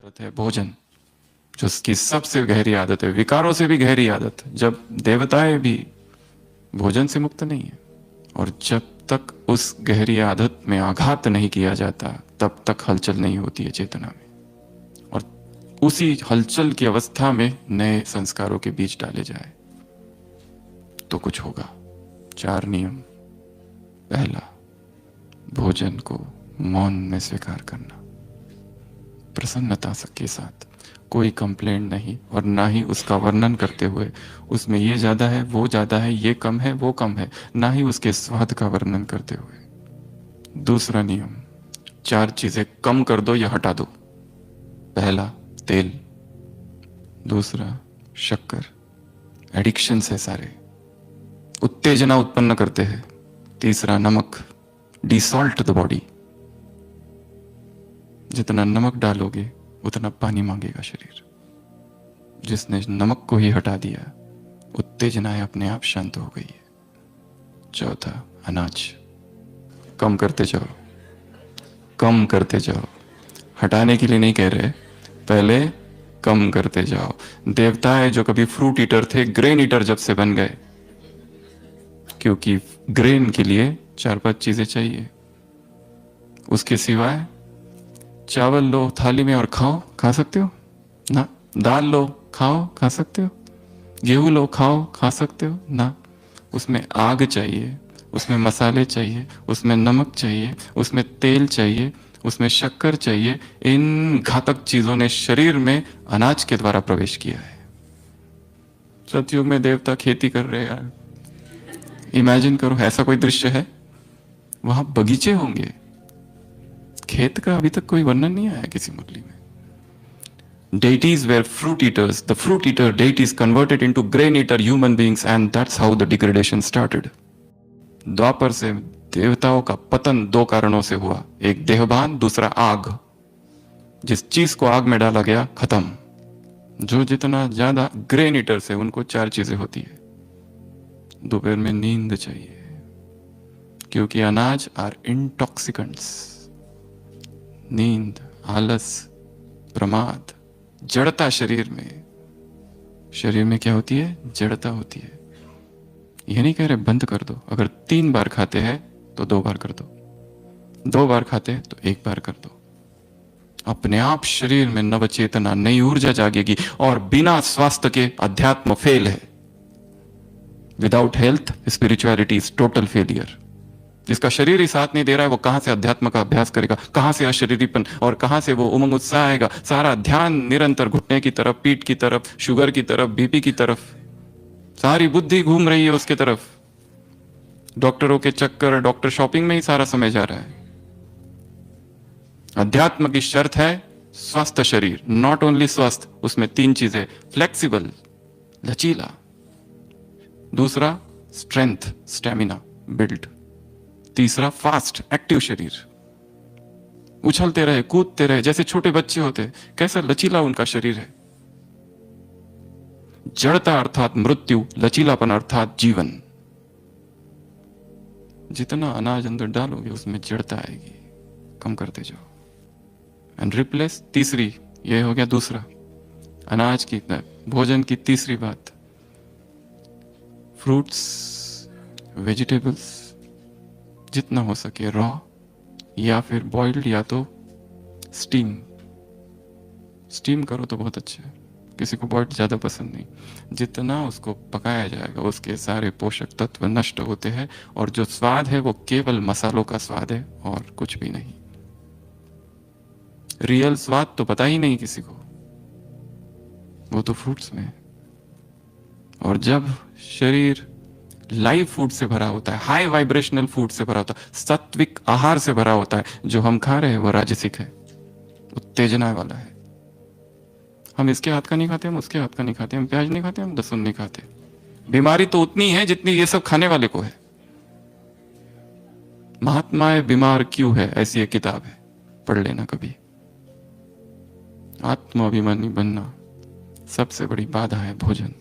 आदत है भोजन, जो उसकी सबसे गहरी आदत है, विकारों से भी गहरी आदत। जब देवताएं भी भोजन से मुक्त नहीं है, और जब तक उस गहरी आदत में आघात नहीं किया जाता तब तक हलचल नहीं होती है चेतना में। और उसी हलचल की अवस्था में नए संस्कारों के बीज डाले जाए तो कुछ होगा। 4 नियम। पहला, भोजन को मौन में स्वीकार करना, प्रसन्नता के साथ, कोई कंप्लेंट नहीं, और ना ही उसका वर्णन करते हुए उसमें ये ज्यादा है, वो ज्यादा है, ये कम है, वो कम है, ना ही उसके स्वाद का वर्णन करते हुए। दूसरा नियम, 4 चीजें कम कर दो या हटा दो। पहला, तेल। दूसरा, शक्कर, एडिक्शन है सारे, उत्तेजना उत्पन्न करते हैं। तीसरा, नमक, डिसॉल्ट द बॉडी। जितना नमक डालोगे उतना पानी मांगेगा शरीर। जिसने नमक को ही हटा दिया, उत्तेजनाएं अपने आप शांत हो गई है। चौथा, अनाज, कम करते जाओ, कम करते जाओ। हटाने के लिए नहीं कह रहे, पहले कम करते जाओ। देवताएं जो कभी फ्रूट ईटर थे, ग्रेन ईटर जब से बन गए, क्योंकि ग्रेन के लिए 4-5 चीजें चाहिए। उसके सिवाय चावल लो थाली में और खाओ, खा सकते हो ना? दाल लो, खाओ, खा सकते हो? गेहूं लो, खाओ, खा सकते हो ना? उसमें आग चाहिए, उसमें मसाले चाहिए, उसमें नमक चाहिए, उसमें तेल चाहिए, उसमें शक्कर चाहिए। इन घातक चीजों ने शरीर में अनाज के द्वारा प्रवेश किया है। सतयुग में देवता खेती कर रहे हैं यार, इमेजिन करो, ऐसा कोई दृश्य है? वहां बगीचे होंगे, खेत का अभी तक कोई वर्णन नहीं आया किसी मुरली में। Deities were fruit eaters. The fruit eater deities converted into grain eater human beings, and that's how the degradation started. द्वापर से देवताओं का पतन 2 कारणों से हुआ, एक देहभान, दूसरा आग। जिस चीज को आग में डाला गया, खत्म। जो जितना ज्यादा ग्रेन ईटर से, उनको 4 चीजें होती है। दोपहर में नींद चाहिए, क्योंकि अनाज आर इंटॉक्सिकेंट्स। नींद, आलस, प्रमाद, जड़ता शरीर में। शरीर में क्या होती है? जड़ता होती है। ये नहीं कह रहे बंद कर दो। अगर 3 बार खाते हैं तो 2 बार कर दो, 2 बार खाते हैं तो 1 बार कर दो। अपने आप शरीर में नव चेतना, नई ऊर्जा जागेगी। और बिना स्वास्थ्य के अध्यात्म फेल है। Without health spirituality is total failure. जिसका शरीर ही साथ नहीं दे रहा है, वो कहां से अध्यात्म का अभ्यास करेगा? कहां से अशरीरीपन, और कहां से वो उमंग उत्साह आएगा? सारा ध्यान निरंतर घुटने की तरफ, पीठ की तरफ, शुगर की तरफ, बीपी की तरफ, सारी बुद्धि घूम रही है उसके तरफ। डॉक्टरों के चक्कर, डॉक्टर शॉपिंग में ही सारा समय जा रहा है। अध्यात्म की शर्त है स्वस्थ शरीर, नॉट ओनली स्वस्थ, उसमें 3 चीजें, फ्लेक्सिबल, लचीला। दूसरा, स्ट्रेंथ, स्टेमिना, बिल्ड। तीसरा, फास्ट, एक्टिव शरीर, उछलते रहे, कूदते रहे, जैसे छोटे बच्चे होते। कैसा लचीला उनका शरीर है। जड़ता अर्थात मृत्यु, लचीलापन अर्थात जीवन। जितना अनाज अंदर डालोगे उसमें जड़ता आएगी। कम करते जाओ एंड रिप्लेस। तीसरी, यह हो गया दूसरा, अनाज की, भोजन की तीसरी बात, फ्रूट्स, वेजिटेबल्स, जितना हो सके रॉ, या फिर बॉइल्ड, या तो स्टीम। स्टीम करो तो बहुत अच्छा है, किसी को बॉइल्ड ज्यादा पसंद नहीं। जितना उसको पकाया जाएगा उसके सारे पोषक तत्व नष्ट होते हैं, और जो स्वाद है वो केवल मसालों का स्वाद है और कुछ भी नहीं। रियल स्वाद तो पता ही नहीं किसी को, वो तो फ्रूट्स में है। और जब शरीर लाइव फूड से भरा होता है, हाई वाइब्रेशनल फूड से भरा होता है, सात्विक आहार से भरा होता है, जो हम खा रहे हैं वो राजसिक है, उत्तेजना वाला है। हम इसके हाथ का नहीं खाते, हम उसके हाथ का नहीं खाते, हम प्याज नहीं खाते, हम लहसुन नहीं खाते। बीमारी तो उतनी है जितनी ये सब खाने वाले को है। महात्माएं बीमार क्यों है, ऐसी एक किताब है, पढ़ लेना कभी। आत्माभिमानी बनना सबसे बड़ी बाधा है भोजन।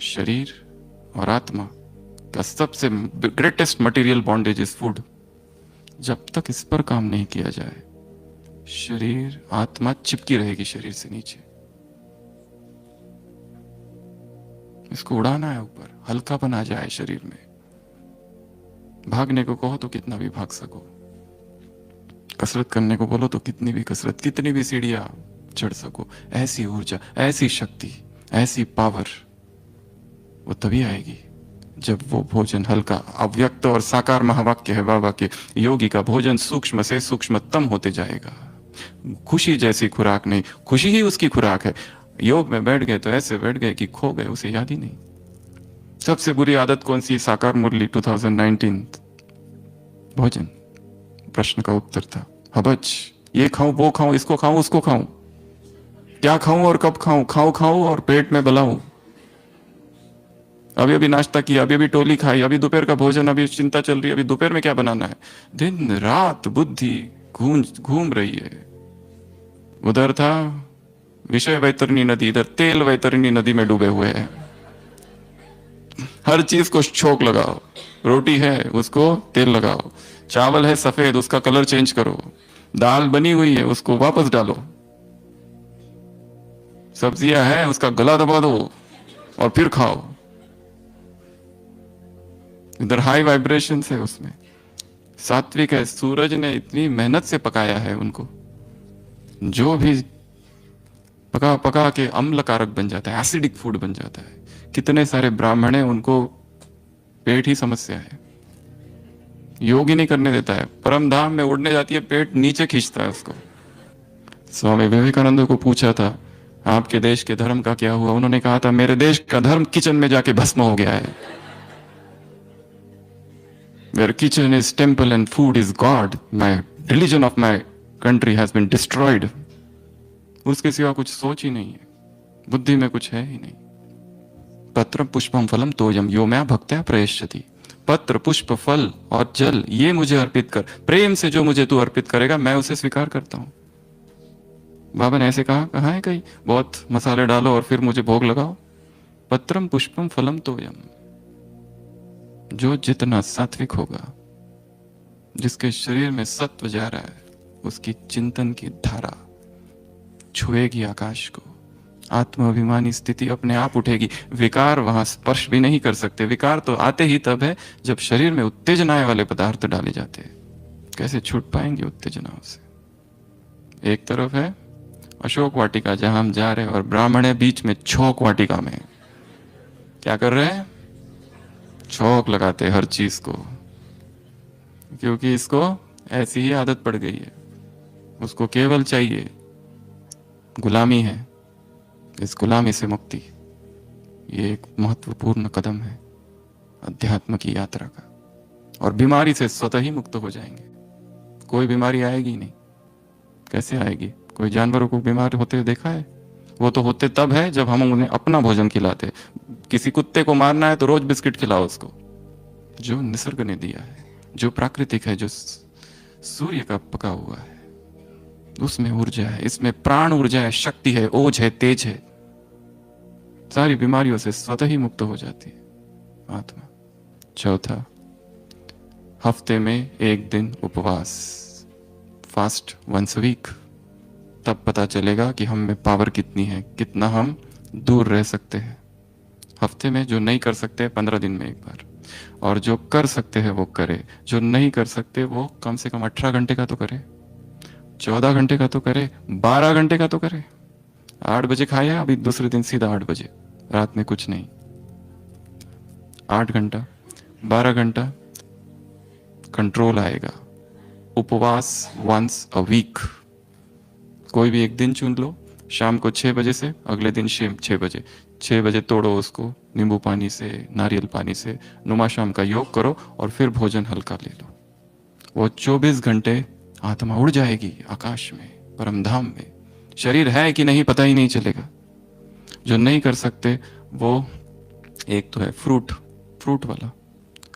शरीर और आत्मा का सबसे greatest material bondage is food. जब तक इस पर काम नहीं किया जाए शरीर, आत्मा चिपकी रहेगी शरीर से नीचे। इसको उड़ाना है ऊपर, हल्कापन आ जाए शरीर में। भागने को कहो तो कितना भी भाग सको, कसरत करने को बोलो तो कितनी भी कसरत, कितनी भी सीढ़ियां चढ़ सको। ऐसी ऊर्जा, ऐसी शक्ति, ऐसी पावर वो तभी आएगी जब वो भोजन हल्का, अव्यक्त और साकार महावाक्य है बाबा के, योगी का भोजन सूक्ष्म से सूक्ष्मतम होते जाएगा। खुशी जैसी खुराक नहीं, खुशी ही उसकी खुराक है। योग में बैठ गए तो ऐसे बैठ गए कि खो गए, उसे याद ही नहीं। सबसे बुरी आदत कौन सी? साकार मुरली 2019 भोजन। प्रश्न का उत्तर था हबच, ये खाऊं, वो खाऊं, इसको खाऊं, उसको खाऊं, क्या खाऊं और कब खाऊं, खाऊं खाऊं और पेट में बलाऊं। अभी अभी नाश्ता किया, अभी अभी टोली खाई, अभी दोपहर का भोजन, अभी चिंता चल रही है, अभी दोपहर में क्या बनाना है। दिन रात बुद्धि घूम रही है। उधर था विषय वैतरणी नदी, इधर तेल वैतरणी नदी में डूबे हुए हैं। हर चीज को छोक लगाओ। रोटी है उसको तेल लगाओ, चावल है सफेद उसका कलर चेंज करो, दाल बनी हुई है उसको वापस डालो, सब्जियां है उसका गला दबा दो और फिर खाओ। इधर हाई वाइब्रेशन है, उसमें सात्विक है। सूरज ने इतनी मेहनत से पकाया है उनको, जो भी पका पका के अम्ल कारक बन जाता है, एसिडिक फूड बन जाता है। कितने सारे ब्राह्मण हैं उनको पेट ही समस्या है, योग ही नहीं करने देता है। परम धाम में उड़ने जाती है, पेट नीचे खींचता है उसको। स्वामी विवेकानंद को पूछा था आपके देश के धर्म का क्या हुआ? उन्होंने कहा था मेरे देश का धर्म किचन में जाके भस्म हो गया है। Where kitchen is temple and food is God, my religion of my country has been destroyed. उसके सिवा कुछ सोच ही नहीं है, बुद्धि में कुछ है ही नहीं। पत्र पुष्पम फलम तोयम यो मैं भक्त्या प्रयश्यति। पत्र पुष्प फल और जल ये मुझे अर्पित कर, प्रेम से जो मुझे तू अर्पित करेगा मैं उसे स्वीकार करता हूं। बाबा ने ऐसे कहा है कहीं? बहुत मसाले डालो और फिर मुझे भोग लगाओ। पत्रम पुष्पम फलम तोयम। जो जितना सात्विक होगा, जिसके शरीर में सत्व जा रहा है, उसकी चिंतन की धारा छुएगी आकाश को। आत्माभिमानी स्थिति अपने आप उठेगी। विकार वहां स्पर्श भी नहीं कर सकते। विकार तो आते ही तब है जब शरीर में उत्तेजनाएं वाले पदार्थ डाले जाते हैं। कैसे छूट पाएंगे उत्तेजनाओं से? एक तरफ है अशोक वाटिका जहां हम जा रहे हैं और ब्राह्मण है बीच में छौक वाटिका में। क्या कर रहे हैं? छौक लगाते हर चीज को, क्योंकि इसको ऐसी ही आदत पड़ गई है। उसको केवल चाहिए गुलामी है। इस गुलामी से मुक्ति, ये एक महत्वपूर्ण कदम है अध्यात्म की यात्रा का। और बीमारी से स्वतः ही मुक्त हो जाएंगे। कोई बीमारी आएगी नहीं। कैसे आएगी? कोई जानवरों को बीमार होते देखा है? वो तो होते तब है जब हम उन्हें अपना भोजन खिलाते। किसी कुत्ते को मारना है तो रोज बिस्किट खिलाओ उसको। जो निसर्ग ने दिया है, जो प्राकृतिक है, जो सूर्य का पका हुआ है, उसमें ऊर्जा है, इसमें प्राण ऊर्जा है, शक्ति है, ओज है, तेज है। सारी बीमारियों से स्वतः ही मुक्त हो जाती है आत्मा। चौथा, हफ्ते में एक दिन उपवास, फास्ट वंस वीक। तब पता चलेगा कि हम में पावर कितनी है, कितना हम दूर रह सकते हैं। हफ्ते में जो नहीं कर सकते 15 दिन में एक बार, और जो कर सकते हैं वो करे। जो नहीं कर सकते वो कम से कम 18 घंटे का तो करे, 14 घंटे का तो करे, 12 घंटे का तो करे। 8 बजे खाया, अभी दूसरे दिन सीधा 8 बजे, रात में कुछ नहीं। 8 घंटा, 12 घंटा कंट्रोल आएगा। उपवास वंस अ वीक। कोई भी एक दिन चुन लो, शाम को 6 बजे से अगले दिन 6 बजे, 6 बजे तोड़ो उसको नींबू पानी से, नारियल पानी से, नुमा शाम का योग करो और फिर भोजन हल्का ले लो। वो 24 घंटे आत्मा उड़ जाएगी आकाश में, परमधाम में। शरीर है कि नहीं पता ही नहीं चलेगा। जो नहीं कर सकते वो एक तो है फ्रूट वाला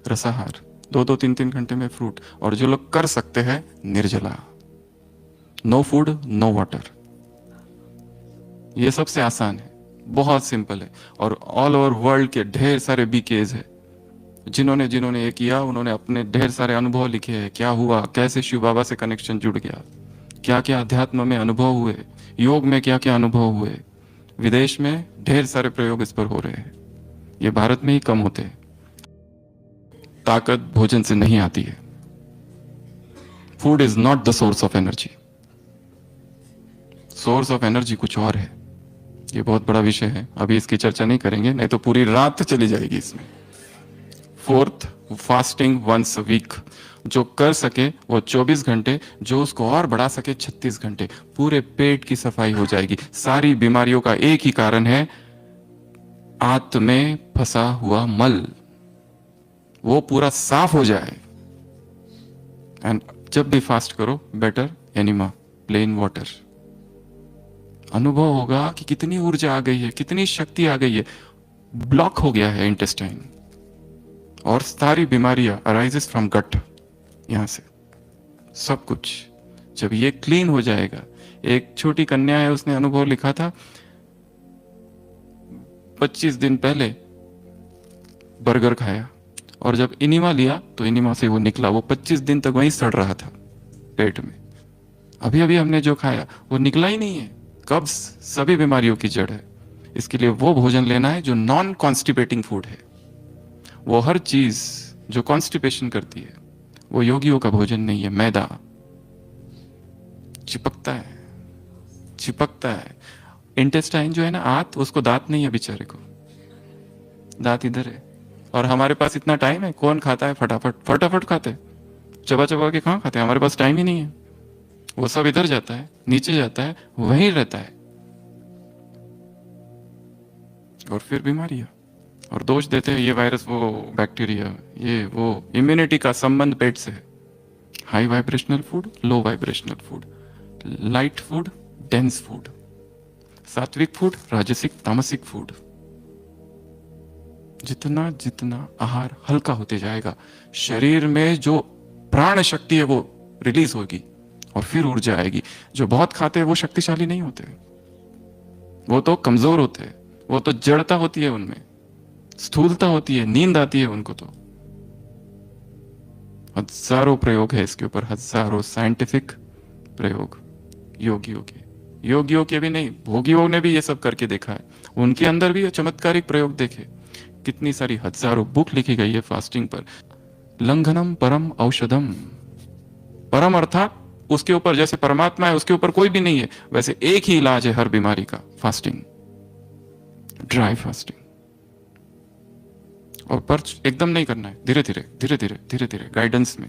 रसाहार, 2-2, 3-3 घंटे में फ्रूट। और जो लोग कर सकते हैं निर्जला, नो फूड नो वाटर। ये सबसे आसान है, बहुत सिंपल है। और ऑल ओवर वर्ल्ड के ढेर सारे बीकेज है। जिन्होंने ये किया उन्होंने अपने ढेर सारे अनुभव लिखे हैं, क्या हुआ, कैसे शिव बाबा से कनेक्शन जुड़ गया। क्या क्या अध्यात्म में अनुभव हुए, योग में क्या क्या अनुभव हुए, विदेश में ढेर सारे प्रयोग इस पर हो रहे हैं। ये भारत में ही कम होते हैं। ताकत भोजन से नहीं आती है। Food is not the source of energy. Source of energy कुछ और है। ये बहुत बड़ा विषय है, अभी इसकी चर्चा नहीं करेंगे, नहीं तो पूरी रात चली जाएगी इसमें। Fourth, fasting once a week. जो कर सके वो 24 घंटे, जो उसको और बढ़ा सके 36 घंटे। पूरे पेट की सफाई हो जाएगी। सारी बीमारियों का एक ही कारण है, आंत में फंसा हुआ मल, वो पूरा साफ हो जाए। एंड जब भी फास्ट करो, बेटर एनिमा, प्लेन वाटर। अनुभव होगा कि कितनी ऊर्जा आ गई है, कितनी शक्ति आ गई है। ब्लॉक हो गया है इंटेस्टाइन, और सारी बीमारियां अराइजेस फ्रॉम गट। यहां से सब कुछ जब ये क्लीन हो जाएगा। एक छोटी कन्या है, उसने अनुभव लिखा था, 25 दिन पहले बर्गर खाया और जब इनिमा लिया तो इनिमा से वो निकला। वो 25 दिन तक वहीं सड़ रहा था पेट में। अभी अभी हमने जो खाया वो निकला ही नहीं है। कब्ज सभी बीमारियों की जड़ है। इसके लिए वो भोजन लेना है जो नॉन कॉन्स्टिपेटिंग फूड है। वो हर चीज जो कॉन्स्टिपेशन करती है वो योगियों का भोजन नहीं है। मैदा चिपकता है, चिपकता है। इंटेस्टाइन जो है ना, आंत, उसको दांत नहीं है बेचारे को, दांत इधर है। और हमारे पास इतना टाइम है, कौन खाता है फटाफट फटाफट खाते, चबा चबा के कहाँ खाते हैं। हमारे पास टाइम ही नहीं है। वो सब इधर जाता है, नीचे जाता है, वहीं रहता है, और फिर बीमारियां। और दोष देते हैं ये वायरस, वो बैक्टीरिया, ये वो। इम्यूनिटी का संबंध पेट से है। High vibrational food, low vibrational food, light food, dense food, sattvic food, rajasic, tamasic food. जितना जितना आहार हल्का होते जाएगा, शरीर में जो प्राण शक्ति है वो रिलीज होगी और फिर ऊर्जा आएगी। जो बहुत खाते हैं वो शक्तिशाली नहीं होते, वो तो कमजोर होते हैं। वो तो जड़ता होती है उनमें, स्थूलता होती है, नींद आती है उनको। तो हजारों प्रयोग है इसके ऊपर, हजारों साइंटिफिक प्रयोग योगियों के भी नहीं, भोगियों ने भी ये सब करके देखा है। उनके अंदर भी चमत्कारिक प्रयोग देखे। कितनी सारी हजारों बुक लिखी गई है फास्टिंग पर। लंघनम परम औषधम। परम अर्थात उसके ऊपर, जैसे परमात्मा है उसके ऊपर कोई भी नहीं है, वैसे एक ही इलाज है हर बीमारी का, फास्टिंग, ड्राई फास्टिंग। और पर एकदम नहीं करना है, धीरे धीरे धीरे धीरे धीरे धीरे गाइडेंस में।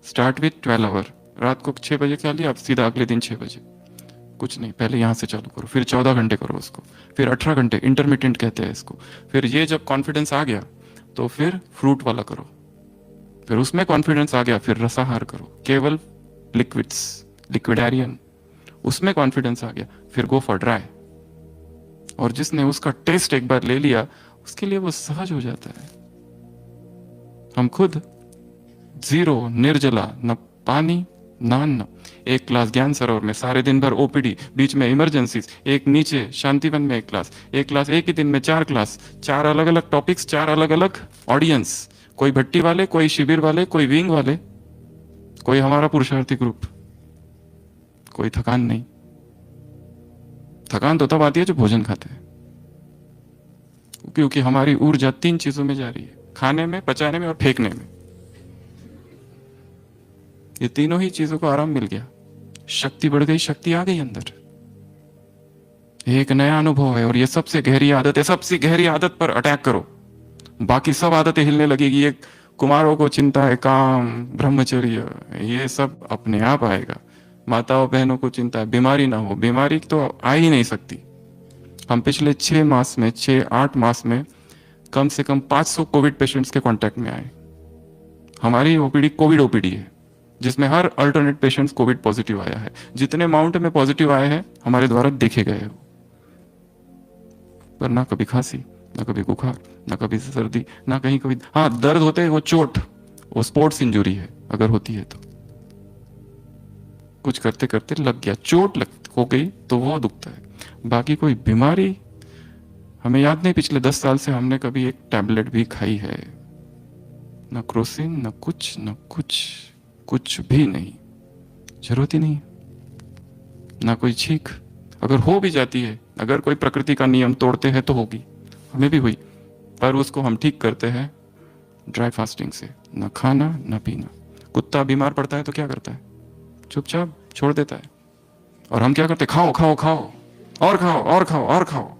Start with 12 hour. रात को 6 बजे खा लिया, आप सीधा अगले दिन 6 बजे। कुछ नहीं, पहले यहां से चालू करो, फिर 14 घंटे करो उसको, फिर 18 घंटे, इंटरमीडिएंट कहते हैं इसको। फिर ये जब कॉन्फिडेंस आ गया तो फिर फ्रूट वाला करो, फिर उसमें कॉन्फिडेंस आ गया फिर रसाहार करो, केवल लिक्विड्स, लिक्विडेरियन, उसमें कॉन्फिडेंस आ गया फिर गो फॉर ड्राई। और जिसने उसका टेस्ट एक बार ले लिया उसके लिए वो सहज हो जाता है। हम खुद जीरो, निर्जला, न पानी ना अन्न। एक क्लास ज्ञान सरोवर में सारे दिन भर ओपीडी, बीच में इमरजेंसीज, एक नीचे शांतिवन में एक क्लास, एक ही दिन में 4 क्लास, 4 अलग अलग टॉपिक्स, 4 अलग अलग ऑडियंस, कोई भट्टी वाले, कोई शिविर वाले, कोई विंग वाले, कोई हमारा पुरुषार्थी ग्रुप। कोई थकान नहीं। थकान तो तब आती है जो भोजन खाते हैं, क्योंकि हमारी ऊर्जा 3 चीजों में जा रही है, खाने में, पचाने में और फेंकने में। ये तीनों ही चीजों को आराम मिल गया, शक्ति बढ़ गई, शक्ति आ गई अंदर। एक नया अनुभव है, और ये सबसे गहरी आदत है। सबसे गहरी आदत पर अटैक करो, बाकी सब आदतें हिलने लगेगी। ये कुमारों को चिंता है काम, ब्रह्मचर्य, ये सब अपने आप आएगा। माताओं बहनों को चिंता है बीमारी ना हो, बीमारी तो आ ही नहीं सकती। हम पिछले 6 मास में, 6-8 मास में कम से कम 500 कोविड पेशेंट्स के कांटेक्ट में आए। हमारी ओपीडी कोविड ओपीडी है, जिसमें हर अल्टरनेट पेशेंट्स कोविड पॉजिटिव आया है। जितने अमाउंट में पॉजिटिव आए हैं हमारे द्वारा देखे गए हैं, पर ना कभी खांसी, ना कभी बुखार, ना कभी सर्दी, ना कहीं कभी, हाँ दर्द होते हैं, वो चोट, वो स्पोर्ट्स इंजुरी है अगर होती है तो। कुछ करते करते लग गया, चोट लग हो गई तो वो दुखता है। बाकी कोई बीमारी हमें याद नहीं, पिछले 10 साल से हमने कभी एक टैबलेट भी खाई है, न क्रोसिन, न कुछ भी नहीं, जरूरत ही नहीं। ना कोई छींक। अगर हो भी जाती है, अगर कोई प्रकृति का नियम तोड़ते हैं तो होगी, हमें भी हुई, पर उसको हम ठीक करते हैं ड्राई फास्टिंग से। ना खाना ना पीना। कुत्ता बीमार पड़ता है तो क्या करता है? चुपचाप छोड़ देता है। और हम क्या करते? खाओ खाओ खाओ, और खाओ और खाओ और खाओ।